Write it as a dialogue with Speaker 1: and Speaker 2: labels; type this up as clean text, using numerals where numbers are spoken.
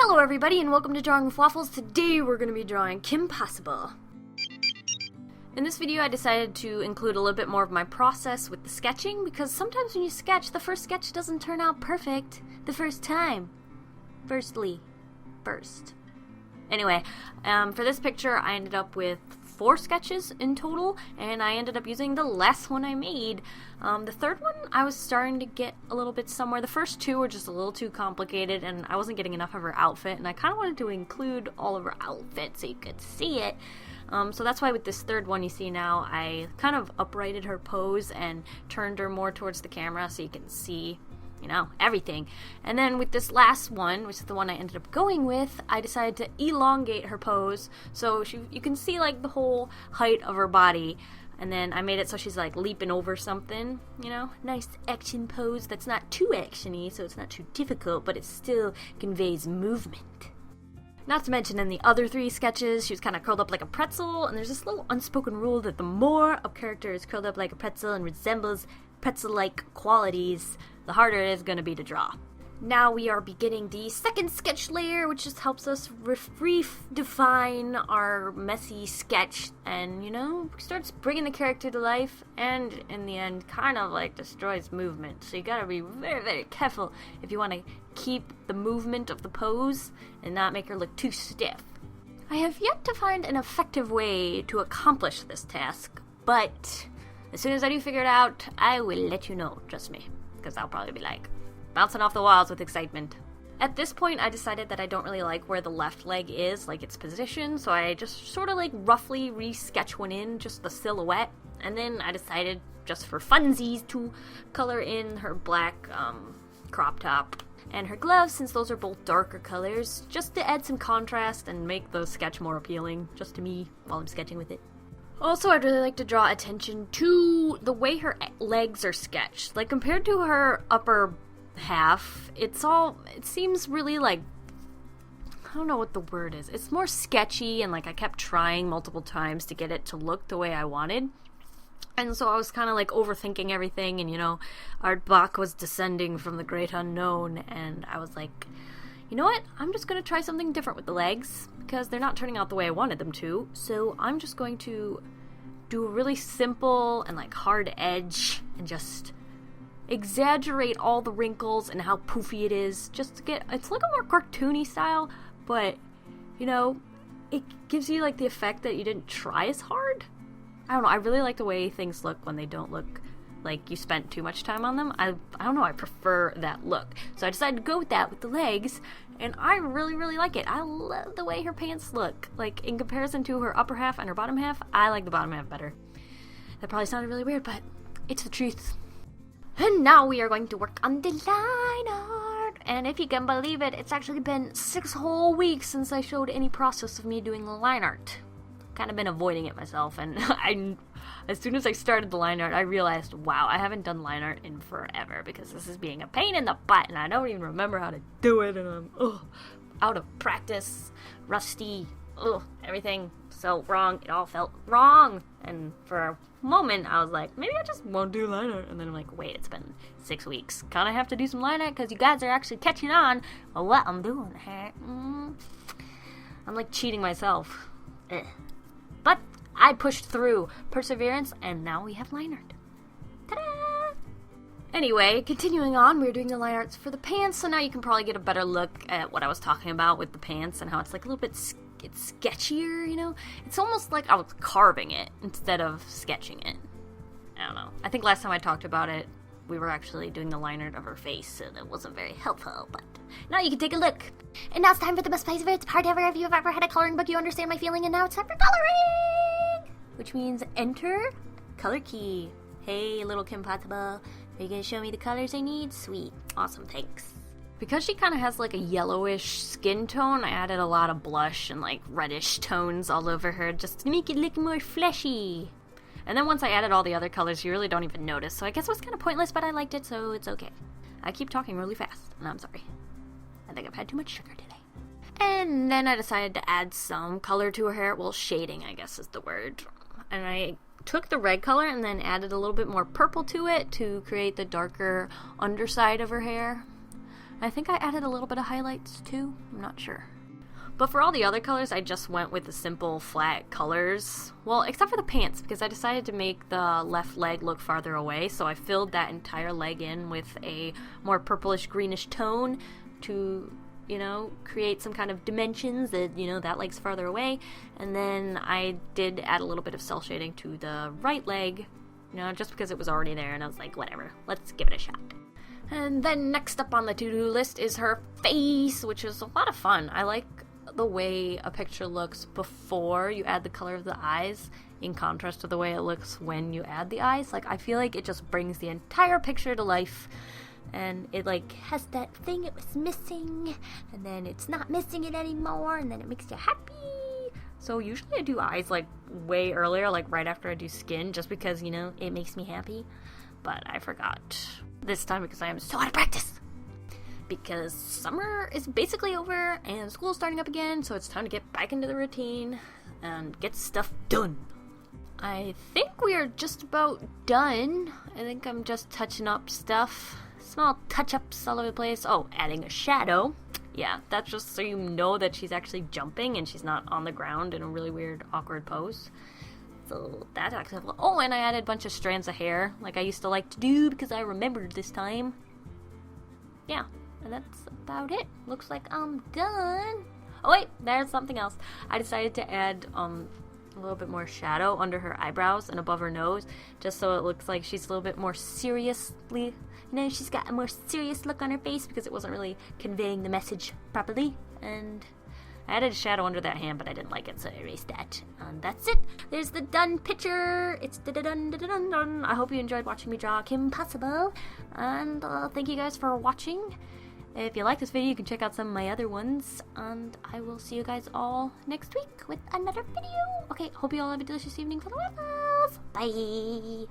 Speaker 1: Hello everybody and welcome to Drawing with Waffles. Today we're going to be drawing Kim Possible. In this video I decided to include a little bit more of my process with the sketching because sometimes when you sketch, the first sketch doesn't turn out perfect the first time. First. Anyway, for this picture I ended up with 4 sketches in total, and I ended up using the last one I made. The third one I was starting to get a little bit somewhere. The first 2 were just a little too complicated and I wasn't getting enough of her outfit, and I kind of wanted to include all of her outfit so you could see it. So that's why with this third one you see now, I kind of uprighted her pose and turned her more towards the camera so you can see, you know, everything. And then with this last one, which is the one I ended up going with, I decided to elongate her pose so you can see like the whole height of her body. And then I made it so she's like leaping over something, you know, nice action pose that's not too actiony, so it's not too difficult, but it still conveys movement. Not to mention in the other 3 sketches, she was kind of curled up like a pretzel, and there's this little unspoken rule that the more a character is curled up like a pretzel and resembles pretzel-like qualities, the harder it is going to be to draw. Now we are beginning the second sketch layer, which just helps us redefine our messy sketch and, you know, starts bringing the character to life and, in the end, kind of like destroys movement. So you gotta be very, very careful if you want to keep the movement of the pose and not make her look too stiff. I have yet to find an effective way to accomplish this task, but as soon as I do figure it out, I will let you know, trust me, because I'll probably be like bouncing off the walls with excitement. At this point, I decided that I don't really like where the left leg is, like its position, so I just sort of like roughly re-sketch one in, just the silhouette, and then I decided, just for funsies, to color in her black crop top and her gloves, since those are both darker colors, just to add some contrast and make the sketch more appealing, just to me, while I'm sketching with it. Also, I'd really like to draw attention to the way her legs are sketched. Like, compared to her upper half, it seems really like, I don't know what the word is. It's more sketchy, and like I kept trying multiple times to get it to look the way I wanted. And so I was kind of like overthinking everything, and you know, Art Bach was descending from the great unknown, and I was like, you know what? I'm just going to try something different with the legs, because they're not turning out the way I wanted them to, so I'm just going to do a really simple and like hard edge, and just exaggerate all the wrinkles and how poofy it is, just to get, it's like a more cartoony style, but, you know, it gives you like the effect that you didn't try as hard. I don't know, I really like the way things look when they don't look like you spent too much time on them. I don't know, I prefer that look. So I decided to go with that with the legs, and I really, really like it. I love the way her pants look. Like, in comparison to her upper half and her bottom half, I like the bottom half better. That probably sounded really weird, but it's the truth. And now we are going to work on the line art. And if you can believe it, it's actually been 6 whole weeks since I showed any process of me doing the line art. Kind of been avoiding it myself, and as soon as I started the line art, I realized, wow, I haven't done line art in forever, because this is being a pain in the butt, and I don't even remember how to do it, and I'm out of practice, rusty, everything so wrong. It all felt wrong, and for a moment I was like, maybe I just won't do line art, and then I'm like, wait, it's been 6 weeks, kind of have to do some line art because you guys are actually catching on what I'm doing here. I'm like cheating myself. But I pushed through perseverance, and now we have line art. Ta-da! Anyway, continuing on, we're doing the line arts for the pants, so now you can probably get a better look at what I was talking about with the pants and how it's like a little bit it's sketchier, you know? It's almost like I was carving it instead of sketching it. I don't know. I think last time I talked about it, we were actually doing the line art of her face, so that wasn't very helpful, but now you can take a look. And now it's time for the best favorite part ever. If you've ever had a coloring book, you understand my feeling, and now it's time for coloring! Which means enter color key. Hey, little Kim Possible, are you gonna show me the colors I need? Sweet. Awesome, thanks. Because she kind of has like a yellowish skin tone, I added a lot of blush and like reddish tones all over her just to make it look more fleshy. And then once I added all the other colors, you really don't even notice, so I guess it was kind of pointless, but I liked it, so it's okay. I keep talking really fast, and I'm sorry. I think I've had too much sugar today. And then I decided to add some color to her hair. Well, shading, I guess is the word. And I took the red color and then added a little bit more purple to it to create the darker underside of her hair. I think I added a little bit of highlights too, I'm not sure. But for all the other colors, I just went with the simple flat colors. Well, except for the pants, because I decided to make the left leg look farther away, so I filled that entire leg in with a more purplish greenish tone to, you know, create some kind of dimensions that, you know, that leg's farther away. And then I did add a little bit of cell shading to the right leg, you know, just because it was already there, and I was like, whatever, let's give it a shot. And then next up on the to-do list is her face, which is a lot of fun. I like the way a picture looks before you add the color of the eyes in contrast to the way it looks when you add the eyes. Like, I feel like it just brings the entire picture to life, and it like has that thing it was missing, and then it's not missing it anymore, and then it makes you happy. So usually I do eyes like way earlier, like right after I do skin, just because, you know, it makes me happy. But I forgot this time because I am so out of practice. Because summer is basically over and school's starting up again, so it's time to get back into the routine and get stuff done. I think we are just about done. I think I'm just touching up stuff. Small touch-ups all over the place. Oh, adding a shadow. Yeah, that's just so you know that she's actually jumping and she's not on the ground in a really weird, awkward pose. So that's actually... Oh, and I added a bunch of strands of hair, like I used to like to do because I remembered this time. Yeah. And that's about it. Looks like I'm done. Oh wait, there's something else. I decided to add a little bit more shadow under her eyebrows and above her nose, just so it looks like she's a little bit more seriously, you know, she's got a more serious look on her face because it wasn't really conveying the message properly. And I added a shadow under that hand, but I didn't like it, so I erased that. And that's it. There's the done picture. It's da-da-dun-da-da-dun-dun. I hope you enjoyed watching me draw Kim Possible. And thank you guys for watching. If you like this video, you can check out some of my other ones, and I will see you guys all next week with another video. Okay, hope you all have a delicious evening for the waffles. Bye!